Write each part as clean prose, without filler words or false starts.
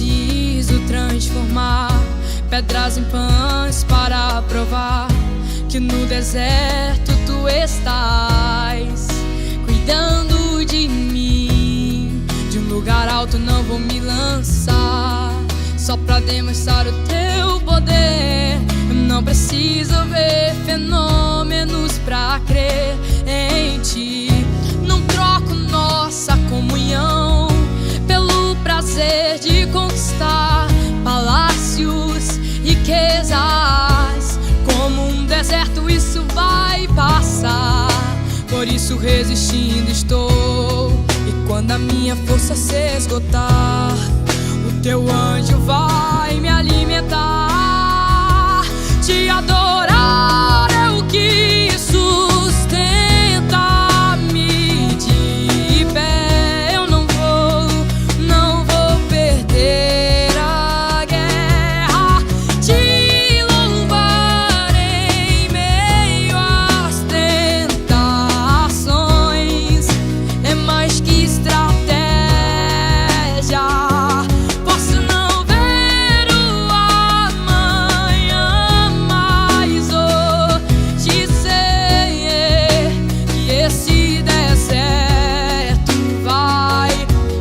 preciso transformar pedras em pães para provar que no deserto tu estás cuidando de mim. De um lugar alto não vou me lançar só pra demonstrar o teu poder. Eu não preciso ver fenômenos pra crer em ti. Não troco nossa comunhão pelo prazer de conquistar palácios, riquezas. Como um deserto isso vai passar, por isso resistindo estou. E quando a minha força se esgotar, o teu anjo vai me alimentar. Te adorar é o que sustenta-me de pé. Eu não vou perder a guerra. Te louvar em meio às tentações é mais que estratégia. Posso não ver o amanhã, mas hoje sei que esse deserto vai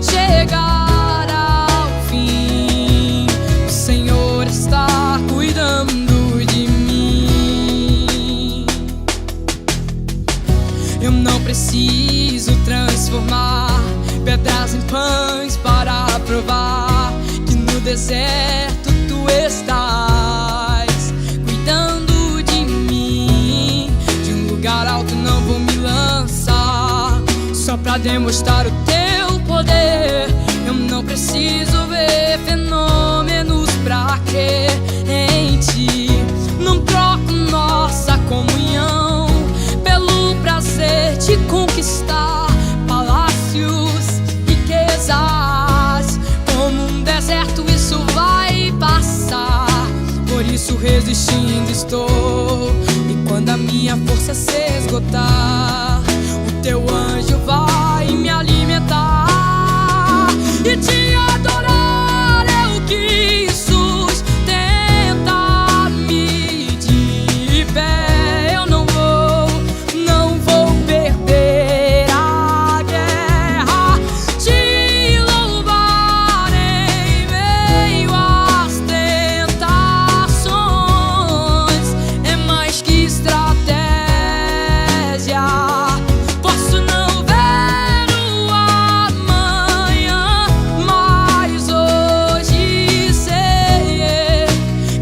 chegar ao fim. O Senhor está cuidando de mim. Eu não preciso transformar pedras em pães para provar que no deserto tu estás cuidando de mim. De um lugar alto não vou me lançar só pra demonstrar o teu poder. Eu não preciso ver fenômenos pra crer em ti. Não troco nossa comunhão pelo prazer de conquistar palácios, riquezas. Como um deserto isso vai passar, por isso resistindo estou. E quando a minha força se esgotar, o teu anjo vai me alimentar. E te adorar é o que sustenta-me de pé. Eu não vou perder a guerra. Te louvar em meio às tentações é mais que estratégia. Posso não ver o amanhã, mas hoje sei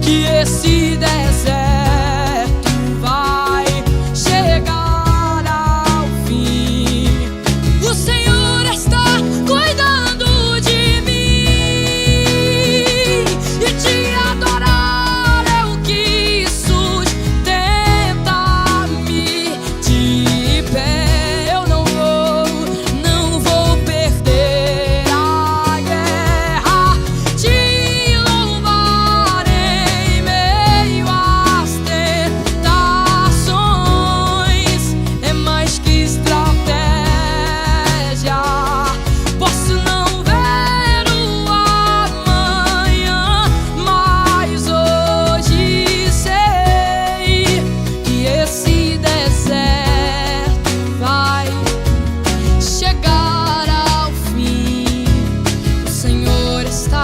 que esse deserto vai chegar ao fim. O Senhor está cuidando de mim. E te adorar é o que sustenta-me de pé. Eu não vou perder a guerra. Te louvar em meio às tentações é mais que estratégia. Posso não ver o amanhã, mas hoje sei que esse deserto vai chegar ao fim. O Senhor está